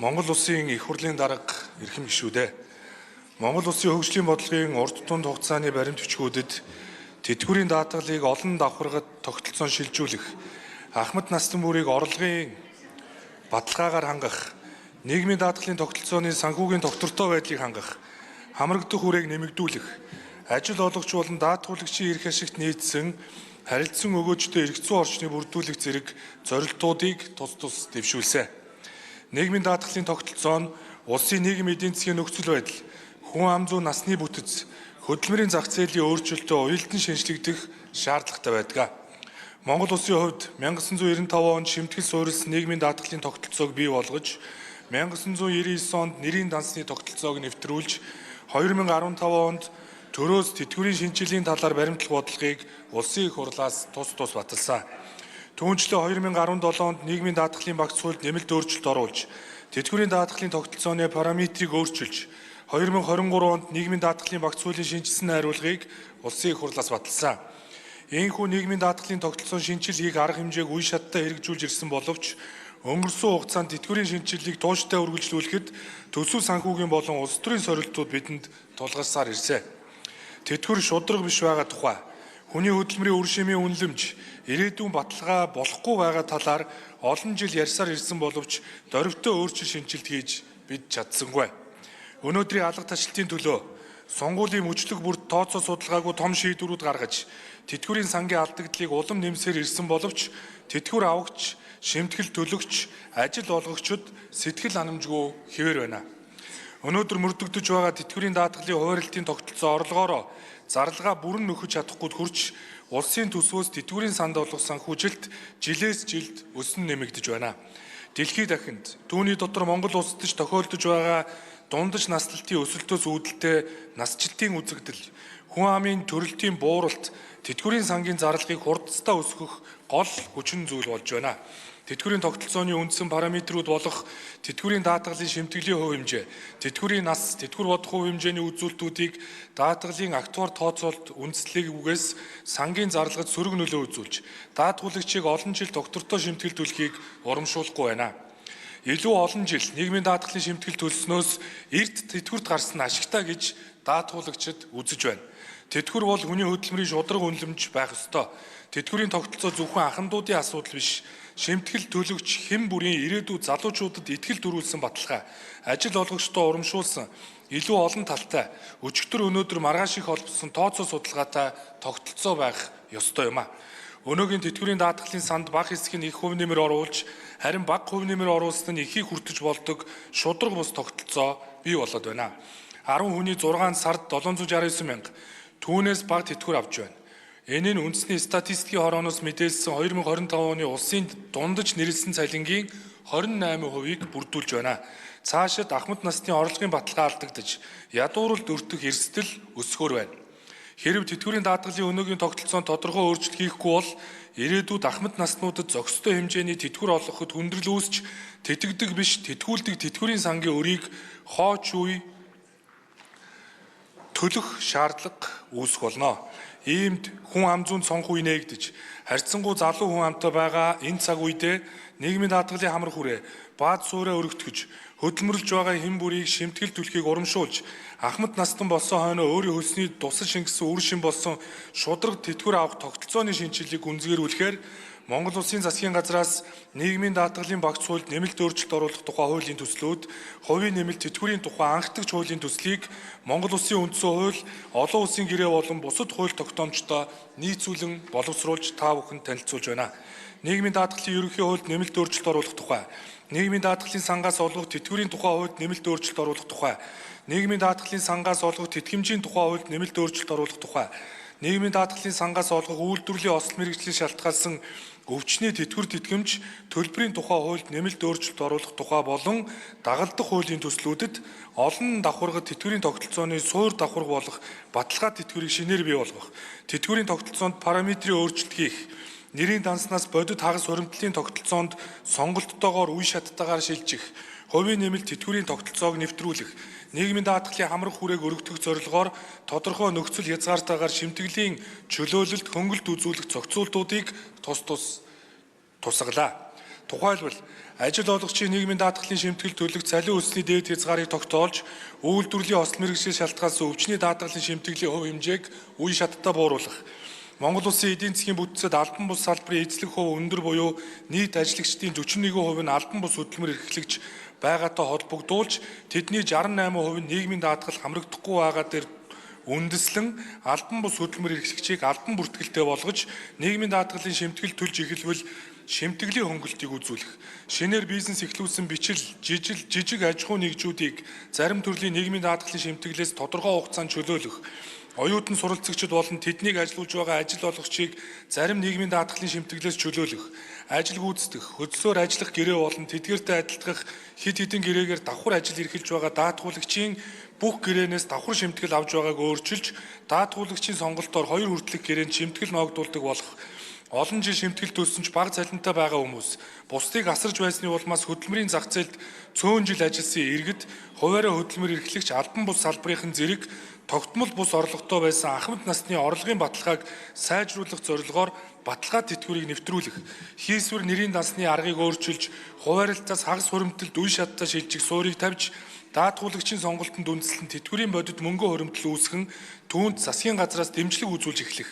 Монгол улсын их хурлын дарга эрхэм гишүүдээ Монгол улсын хөгжлийн бодлогын урт тунд хугацааны баримт бичгүүдэд тэтгэврийн даатгалыг олон давхаргад тогтолцоон шилжүүлэх, ахмад настан бүрийг орлогын баталгаагаар хангах, нийгмийн даатгалын тогтолцооны санхүүгийн доктортой байдлыг хангах, хамрагдах хүрээг нэмэгдүүлэх, ажил олгогч болон даатгуулагчийн эрх ашигт нийцсэн харилцан өгөөжтэй эрх зүйн орчныг бүрдүүлэх зэрэг зорилтуудыг тус тус дэвшүүлсэн. Нийгмийн даатгалын тогтолцоо нь улсын нийгэм эдийн засгийн нөхцөл байдал, хүн ам зүй насны бүтэц, хөдөлмөрийн зах зээлийн өөрчлөлтөд уялдан шинжлэгдэх шаардлагатай байдаг. Монгол улсын хувьд 1995 онд шимтгэл суурилсан нийгмийн даатгалын тогтолцоог бий болгож, 1999 онд нэрийн дансны тогтолцоог нэвтрүүлж, 2015 онд төрөөс тэтгэврийн шинжилгээний талаар баримтлах бодлогыг улсын их хурлаас тус баталсан. Түүнчлэн 2017 онд нийгмийн даатгалын багц хуульд нэмэлт өөрчлөлт оруулж, тэтгэврийн даатгалын тогтолцооны параметрийг өөрчилж, 2023 онд нийгмийн даатгалын багц хуулийн шинжилсэн хариулгыг улсын их хурлаас баталсан. Ийхүү нийгмийн даатгалын тогтолцоон шинжилгээг арга хэмжээг үе шаттай хэрэгжүүлж ирсэн боловч өнгөрсөн хугацаанд тэтгэврийн шинжилгээг тууштай үргэлжлүүлэхэд төсөв санхүүгийн болон улс төрийн сорилтууд бидэнд тулгарсаар ирсэн. Тэтгэвэр шударга биш байгаа тухай, хүний хөдөлмөрийн үр шимийн үнэлэмж, ирээдүйн баталгаа болохгүй байгаа талаар олон жил ярьсаар ирсэн боловч дорвитой өөрчлөлт шинжилт хийж бид чадсангүй. Өнөөдрийн алга ташлтын төлөө сонгуулийн мөчлөг бүрд тооцоо судалгаагүй том шийдвэрүүд гаргаж, тэтгэврийн сангийн алдагдлыг улам нэмсээр ирсэн боловч тэтгэвэр авагч, шимтгэл төлөгч, ажил олгогчид сэтгэл ханамжгүй хэвээр байна. Өнөөдөр мөрдөгдөж байгаа тэтгэврийн даатгалын хуваарлтын тогтолцоо орлогоороо зарлага бүрэн нөхөж чадахгүй хурж, улсын төсвөөс тэтгэврийн санд олох санхүүжилт жилээс жилд өсөн нэмэгдэж байна. Дэлхийд дахинд түүний дотор Монгол улсад ч тохиолдож байгаа дундаж наслалтын өсөлтөөс үүдэлтэй насжилтын үзэгдэл, хүн амын төрөлтийн бууралт, тэтгэврийн сангийн зарлагыг хурдцтай өсгөх гол хүчин зүйл болж байна. Тэтгэврийн тогтолцооны үндсэн параметрүүд болох тэтгэврийн даатгалын шимтгэлийн хувь хэмжээ, тэтгэврийн нас, тэтгэвэр бодох хувь хэмжээний үзүүлэлтүүдийг даатгалын актуар тооцоолт үндэслэлгүйгээс сангийн зарлагад сөрөг нөлөө үзүүлж, даатгуулагчийг олон жил доктортой шимтгэл төлөхийг урамшуулахгүй байна. Илүү олон жил нийгмийн даатгалын шимтгэл төлснөөс эрт тэтгэврт гарсан ашигтай гэж даатгуулагчид үзэж байна. Тэтгэвэр бол хүний хөдөлмөрийн шударга үнэлэмж байх ёстой. Тэтгэврийн тогтолцоо зөвхөн ахмадуудын асуудал биш. Шимтгэл төлөгч хэн бүрийн ирээдүйд залуучуудад итгэл төрүүлсэн баталгаа, ажил олгогчдоо урамшуулсан илүү олон талтай, өчигдөр өнөөдөр маргааш их холбосон тооцоо судалгаатай тогтолцоо байх ёстой юм а. Өнөөгийн тэтгэврийн даатгалын санд бага хэсэг нь их хувь нэмэр оруулж, харин бага хувь нэмэр оруулсан нь ихийг хүртэж болдог шударга бус тогтолцоо бий болоод байна. 10 хүний 6 сард 769 мянга, түүнээс бага тэтгэвэр авч байна. Энэ нь үндэсний статистикийн хорооноос мэдээлсэн 2025 оны улсын дундаж нэрлсэн цалингийн 28%-ийг бүрдүүлж байна. Цаашид ахмад насны орлогын баталгаа алдагдаж, ядууралд өртөх эрсдэл өсгөр байна. Хэрэв тэтгэврийн даатгалын өнөөгийн тогтолцоонд тодорхой өөрчлөлт хийхгүй бол ирээдүйд ахмад наснуудад зохистой хэмжээний тэтгэвэр олгоход хүндрэл үүсч, тэтгдэг биш тэтгүүлдэг тэтгэврийн сангийн өрийг хооч үе төлөх шаардлага үүсэх болно. Иймд хүн ам зүйн цонх үе нээгдэж, харьцангуй залуу хүн амтай байгаа энэ цаг үедээ нийгмийн даатгалын хамар хүрээ, бааз суурэ өргөтгөж, хөдөлмөрлж байгаа хэн бүрийг шимтгэл төлөхийг урамшуулж, ахмад настан болсон хойно өөрийн хөлсний дусал шингэсэн үр шим болсон шударга тэтгэвэр авах тогтолцооны шинжилгээг гүнзгийрүүлэхээр Монгол Улсын засгийн газраас нийгмийн даатгалын багц хуульд нэмэлт өөрчлөлт оруулах тухай хуулийн төслүүд, хувийн нэмэлт тэтгэврийн тухай анхдагч хуулийн төслийг Монгол Улсын үндсэн хууль, олон улсын гэрээ болон бусад хууль тогтоомжтой нийцүүлэн боловсруулж та бүхэнд танилцуулж байна. Нийгмийн даатгалын ерөнхий хуульд нэмэлт өөрчлөлт оруулах тухай, нийгмийн даатгалын сангаас олгох тэтгэврийн тухай хуульд нэмэлт өөрчлөлт оруулах тухай, нийгмийн даатгалын сангаас олгох тэтгэмжийн тухай хуульд нэмэлт өөрчлөлт оруулах тухай, нийгмийн даатгалын сангаас олгох үйлдвэрлэлийн осол мэргэжлийн шалтгаалсан өвчний тэтгэвэр тэтгэмж төлбөрийн тухай хуульд нэмэлт өөрчлөлт оруулах тухай болон дагалдах хуулийн төслүүдэд олон давхаргад тэтгэврийн тогтолцооны суур давхарга болох баталгаа тэтгэврийг шинээр бий болгох, тэтгэврийн тогтолцоонд параметрийн өөрчлөлт хийх, нэрийн данснаас бодит хагас хуримтлалын тогтолцоонд сонголттойгоор үе шаттайгаар шилжих, хувийн нэмэлт тэтгэврийн тогтолцоог нэвтрүүлэх, нийгмийн даатгалын хамрах хүрээг өргөдөх зорилгоор тодорхой нөхцөл хязгаартайгаар шимтгэлийн чөлөөлөлт хөнгөлт үзүүлэх зохицуултуудыг тус тусгалаа. Тухайлбал ажил олгогчийн нийгмийн даатгалын шимтгэл төлөх цалин өсний дээд хязгаарыг тогтоолж, үйлдвэрлэлийн осол мэргэжил шалтгаалсан өвчний даатгалын шимтгэлийн хувь хэмжээг үе шаттай бууруулах. Монгол Улсын эдийн засгийн бүтцэд албан бус салбарын эзлэх хувь өндөр буюу нийт ажиллагчдын 41% нь албан бус хөдөлмөр эрхлэгч байгаатай холбогдуулж, тэдний 68% нь нийгмийн даатгал хамрагдахгүй байгаа дээр үндэслэн албан бус хөдөлмөр эрхлэгчийг албан бүртгэлтэй болгож, нийгмийн даатгалын шимтгэл төлж эхэлвэл шимтгэлийн хөнгөлтийг үзүүлэх. Шинээр бизнес эхлүүлсэн бичил, жижиг аж ахуй нэгжүүдийг зарим төрлийн нийгмийн даатгалын шимтгэлээс тодорхой хугацаанд чөлөөлөх. Оюутан суралцагчид болон тэднийг ажилуулж байгаа ажил олгогчийг зарим нийгмийн даатгалын шимтгэлээс чөлөөлөх. Ажил гүйцэтгэх, хөдөлсөөр ажиллах гэрээ болон тэдгээртэй адилдах хэд хэдэн гэрээгээр давхар ажил эрхэлж байгаа даатгуулагчийн бүх гэрээнээс давхар шимтгэл авж байгааг өөрчилж, даатгуулагчийн сонголтоор 2 хүртэлх гэрээнд шимтгэл ноогдуулдаг болох. Олон жил шимтгэл төлсөн ч бага цалинтай байгаа хүмүүс, бусдыг асарж байсны улмаас хөдөлмөрийн зах зээлд цөөн жил ажилласан иргэд, хуваарай хөдөлмөр эрхлэгч албан бус салбарын зэрэг тогтмол бус орлоготой байсан ахмад насны орлогын баталгааг сайжруулах зорилгоор баталгаа тэтгэврийг нэвтрүүлэх, хийсвэр нэрийн дансны аргыг өөрчилж, хуваарилцаас хагас хуримтлалд үе шаттай шилжих суурийг тавьж, даатгуулагчийн сонголтод үндэслэн тэтгэврийн бодит мөнгө хуримтлал үүсгэн түүнд засгийн газраас дэмжлэг үзүүлж эхлэх.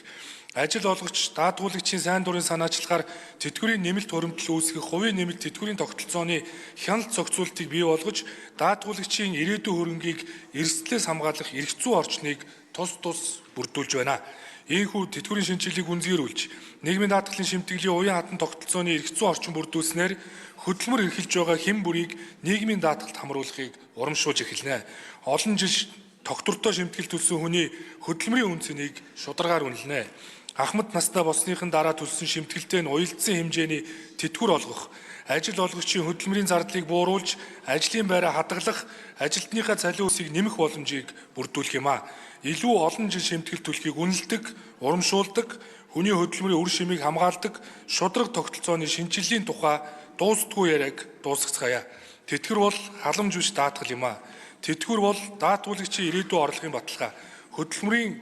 Ажил олгогч даатгуулагчийн сайн дурын санаачлагаар тэтгэврийн нэмэлт хуримтлал үүсгэх хувийн нэмэлт тэтгэврийн тогтолцооны хяналт зохицуултыг бий болгож, даатгуулагчийн ирээдүйн хөрөнгийг эрсдлээс хамгаалах эрх зүй орчныг тус бүрдүүлж байна. Ийхүү тэтгэврийн шинжилгээг үнзгэрүүлж, нийгмийн даатгалын шимтгэлийн уян хатан тогтолцооны эрх зүй орчин бүрдүүлснээр хөдөлмөр эрхэлж байгаа хэн бүрийг нийгмийн даатгалд хамруулахыг урамшуулж эхэлнэ. Олон жил тогтвортой шимтгэл төлсөн хүний хөдөлмөрийн үн цэнийг шударгаар үнэлнэ. Ахмад настай болсныхын дараа төлсөн шимтгэлтэй нь уялдсан хэмжээний тэтгэвэр олгох, ажил олгогчийн хөдөлмөрийн зардлыг бууруулж, ажлын байраа хадгалах, ажилтныхаа цалин өсийг нэмэх боломжийг бүрдүүлэх юм а. Илүү олон жил шимтгэл төлөхийг үнэлдэг, урамшуулдаг, хүний хөдөлмөрийн үр шимийг хамгаалдаг, шудраг тогтолцооны шинжилгээний тухай дуустдаггүй яриаг дуусгацгаая. Тэтгэвэр бол халамж биш даатгал юм а. Тэтгэвэр бол даатгуулагчийн ирээдүйн орлогын баталгаа. Хөдөлмөрийн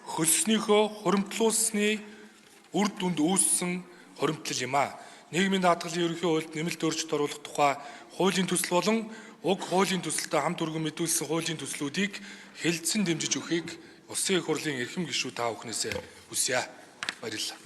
хөлснийхөө хуримтлуулсны үр дүнд үүссэн хуримтлал юм а. Нийгмийн даатгалын ерөнхий хуульд нэмэлт өөрчлөлт оруулах тухай хуулийн төсөл болон уг хуулийн төсөлтэй хамт өргөн мэдүүлсэн хуулийн төслүүдийг хэлэлцэн дэмжиж өгөхийг Улсын их хурлын эрхэм гишүүд та бүхнээсээ хүсье. Баярлалаа.